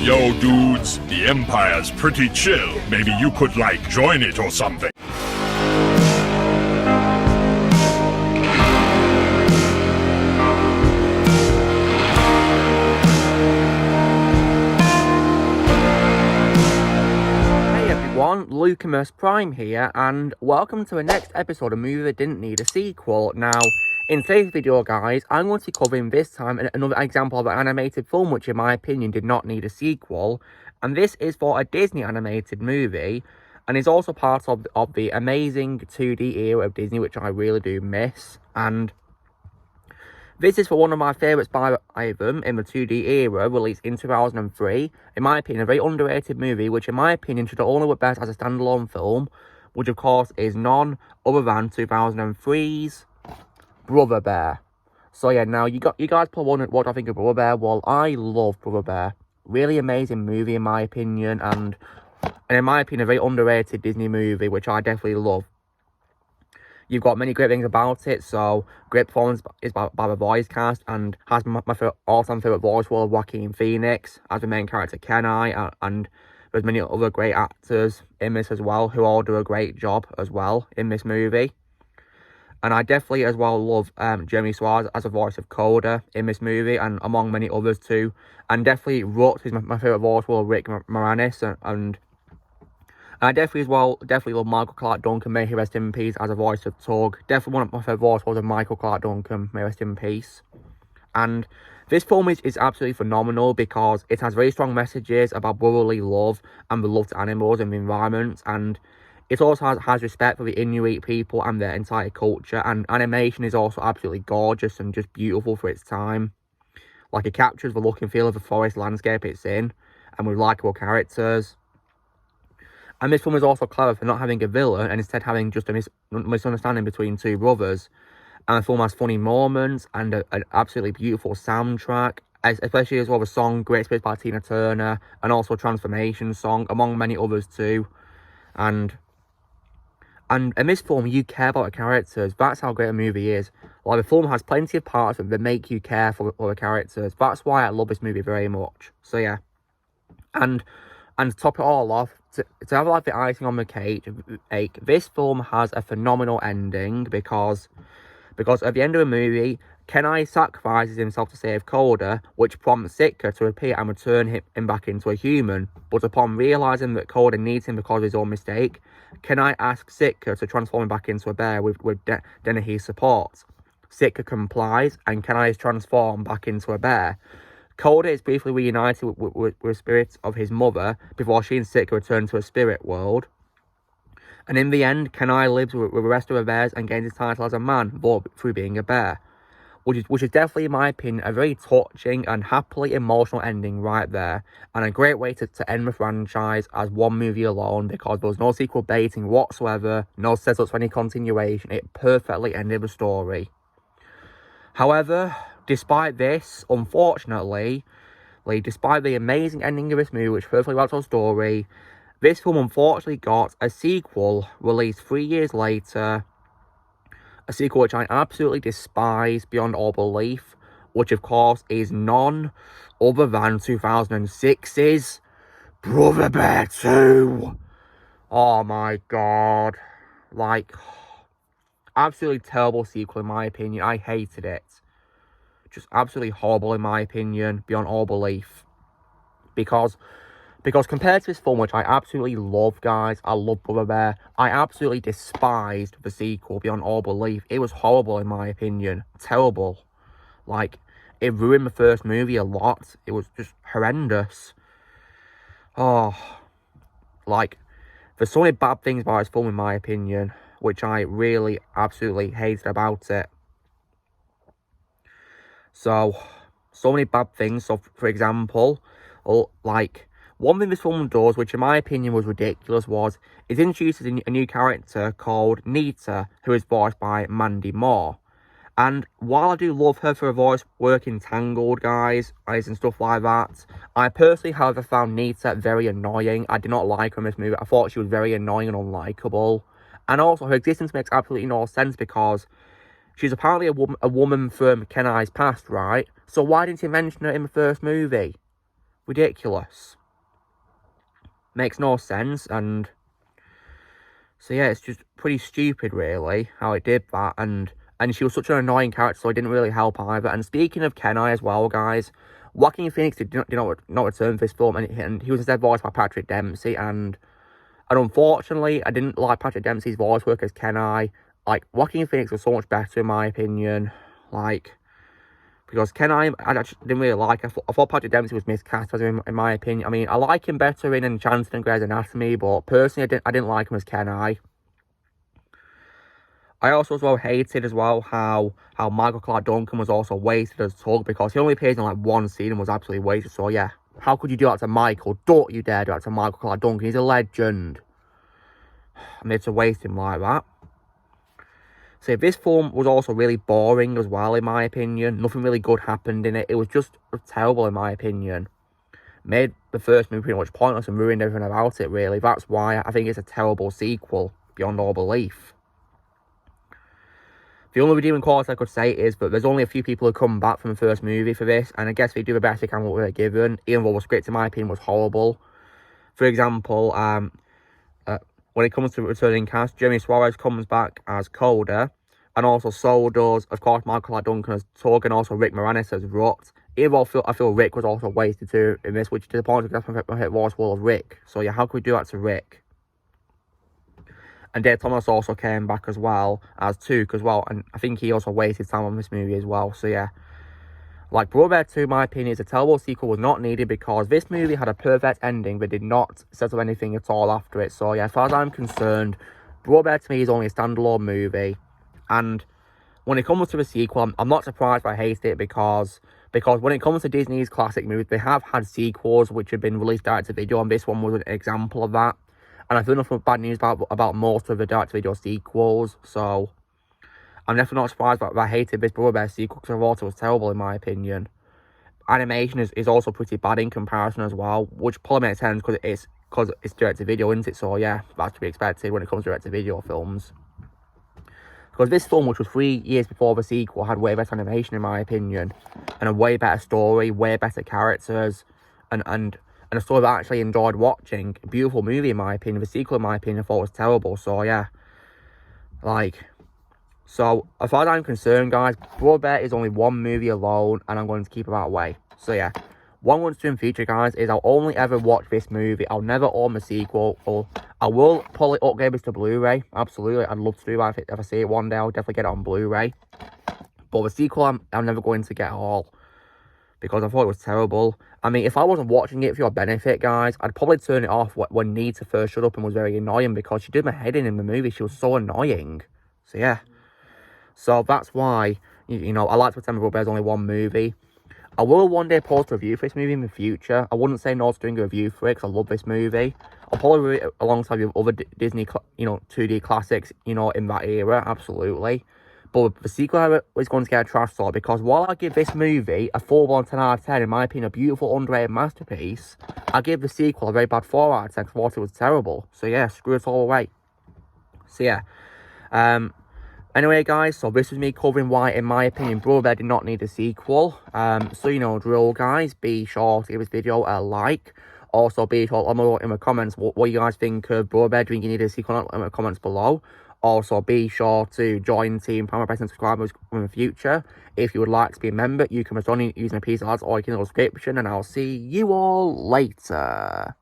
Yo, dudes, the Empire's pretty chill. Maybe you could, join it or something. Lucamus Prime here, and welcome to the next episode of Movie That Didn't Need a Sequel. Now, in today's video, guys, I'm going to be covering this time another example of an animated film which, in my opinion, did not need a sequel. And this is for a Disney animated movie, and is also part of the amazing 2D era of Disney, which I really do miss. And this is for one of my favourites by them in the 2D era, released in 2003. In my opinion, a very underrated movie, which in my opinion should only work best as a standalone film, which of course is none other than 2003's Brother Bear. So yeah, now you guys probably wondering what I think of Brother Bear. Well, I love Brother Bear. Really amazing movie in my opinion, and in my opinion, a very underrated Disney movie, which I definitely love. You've got many great things about it, so great performance is by the voice cast, and has my all-time favourite voice role of Joaquin Phoenix as the main character Kenai, and there's many other great actors in this as well, who all do a great job as well in this movie. And I definitely as well love Jeremy Suarez as a voice of Coda in this movie, and among many others too. And definitely Rut is my favourite voice role of Rick Moranis, and I definitely love Michael Clarke Duncan, may he rest in peace, as a voice of Tug. Definitely one of my favourite voice roles of Michael Clarke Duncan, may rest in peace. And this film is absolutely phenomenal because it has very strong messages about brotherly love and the love to animals and the environment. And it also has respect for the Inuit people and their entire culture. And animation is also absolutely gorgeous and just beautiful for its time. Like, it captures the look and feel of the forest landscape it's in, and with likeable characters. And this film is also clever for not having a villain and instead having just a misunderstanding between two brothers. And the film has funny moments and an absolutely beautiful soundtrack, especially as well the song Great Space by Tina Turner, and also a Transformation song, among many others too. And in this film, you care about the characters. That's how great a movie is. Like, the film has plenty of parts that make you care for the characters. That's why I love this movie very much. So yeah. And to top it all off, to have the icing on the cake, this film has a phenomenal ending because at the end of the movie, Kenai sacrifices himself to save Coda, which prompts Sitka to appear and return him back into a human. But upon realising that Coda needs him because of his own mistake, Kenai asks Sitka to transform him back into a bear with Dennehy's support. Sitka complies, and Kenai is transformed back into a bear. Coda is briefly reunited with the spirits of his mother before she and Sitka return to a spirit world. And in the end, Kenai lives with the rest of the bears and gains his title as a man, but through being a bear. Which is definitely, in my opinion, a very touching and happily emotional ending right there. And a great way to end the franchise as one movie alone, because there was no sequel baiting whatsoever, no setups for any continuation. It perfectly ended the story. However, despite this, unfortunately, despite the amazing ending of this movie, which perfectly wraps our story, this film unfortunately got a sequel released 3 years later. A sequel which I absolutely despise beyond all belief, which of course is none other than 2006's Brother Bear 2. Oh my god. Absolutely terrible sequel in my opinion. I hated it. Just absolutely horrible in my opinion, beyond all belief. Because compared to this film, which I absolutely love, guys, I love Brother Bear, I absolutely despised the sequel beyond all belief. It was horrible in my opinion. Terrible. It ruined the first movie a lot. It was just horrendous. Oh. There's so many bad things about this film in my opinion, which I really absolutely hated about it. So many bad things. So, for example, one thing this film does, which in my opinion was ridiculous, it introduces a new character called Nita, who is voiced by Mandy Moore. And while I do love her for her voice work in Tangled, guys, and stuff like that, I personally, however, found Nita very annoying. I did not like her in this movie. I thought she was very annoying and unlikable. And also, her existence makes absolutely no sense because she's apparently a woman from Kenai's past, right? So why didn't he mention her in the first movie? ridiculous. Makes no sense, and so yeah, it's just pretty stupid, really, how it did that, and she was such an annoying character, so it didn't really help either. And speaking of Kenai as well, guys, Joaquin Phoenix did not return for this film, and he was instead voiced by Patrick Dempsey, and unfortunately, I didn't like Patrick Dempsey's voice work as Kenai. Like, Joaquin Phoenix was so much better, in my opinion, like, because Kenai, I actually didn't really like. I thought Patrick Dempsey was miscast, in my opinion. I mean, I like him better in Enchanted and Grey's Anatomy, but personally, I didn't like him as Kenai. I also as well hated as well how Michael Clark Duncan was also wasted as Tug, because he only appeared in like one scene and was absolutely wasted. So yeah, how could you do that to Michael? Don't you dare do that to Michael Clark Duncan. He's a legend. I mean, to waste him like that. So this film was also really boring as well, in my opinion. Nothing really good happened in it. It was just terrible, in my opinion. Made the first movie pretty much pointless and ruined everything about it, really. That's why I think it's a terrible sequel, beyond all belief. The only redeeming quality I could say is that there's only a few people who come back from the first movie for this, and I guess they do the best they can with what they're given, even though the script, in my opinion, was horrible. For example, when it comes to returning cast, Jeremy Suarez comes back as Coda, and also so does, of course, Michael Clark Duncan as Tug, and also Rick Moranis as Rut. Even though I feel Rick was also wasted too in this, which is disappointing because that's my favorite voice of Rick. So yeah, how could we do that to Rick? And Dave Thomas also came back as well as Took as well, and I think he also wasted time on this movie as well. So yeah, like, Brother 2, in my opinion, is a terrible sequel, was not needed, because this movie had a perfect ending but did not settle anything at all after it. So yeah, as far as I'm concerned, Brother to me is only a standalone movie. And when it comes to the sequel, I'm not surprised I hate it, because when it comes to Disney's classic movies, they have had sequels which have been released direct to video, and this one was an example of that. And I feel enough of bad news about most of the direct-to-video sequels, so I'm definitely not surprised that I hated this Brother Bear sequel, because I thought it was terrible, in my opinion. Animation is also pretty bad in comparison as well, which probably makes sense because it's direct-to-video, isn't it? So yeah, that's to be expected when it comes to direct-to-video films. Because this film, which was 3 years before the sequel, had way better animation, in my opinion, and a way better story, way better characters, and a story that I actually enjoyed watching. A beautiful movie, in my opinion. The sequel, in my opinion, I thought was terrible. So, yeah. Like, so, as far as I'm concerned, guys, Brother is only one movie alone, and I'm going to keep it that way. So, yeah. What I'm going to do in future, guys, is I'll only ever watch this movie. I'll never own the sequel. Or I will probably upgrade this to Blu-ray. Absolutely. I'd love to do that. If I see it one day, I'll definitely get it on Blu-ray. But the sequel, I'm never going to get at all, because I thought it was terrible. I mean, if I wasn't watching it for your benefit, guys, I'd probably turn it off when Nita first showed up and was very annoying, because she did my head in the movie. She was so annoying. So, yeah. So, that's why, you know, I like to pretend Brother Bear's only one movie. I will one day post a review for this movie in the future. I wouldn't say no to doing a review for it, because I love this movie. I'll probably review it alongside with other Disney, 2D classics, in that era, absolutely. But the sequel is going to get a trash sort, because while I give this movie a 4 10 out of 10, in my opinion, a beautiful, underrated masterpiece, I give the sequel a very bad 4 out of 10, because I thought it was terrible. So yeah, screw it all away. So yeah. Anyway, guys, so this was me covering why, in my opinion, Brother Bear did not need a sequel. So, drill, guys. Be sure to give this video a like. Also, be sure to let me know in the comments what you guys think of Brother Bear. Do you think you need a sequel? In the comments below. Also, be sure to join Team Prime by pressing subscribe in the future. If you would like to be a member, you can join using a piece of ads or you can in the description. And I'll see you all later.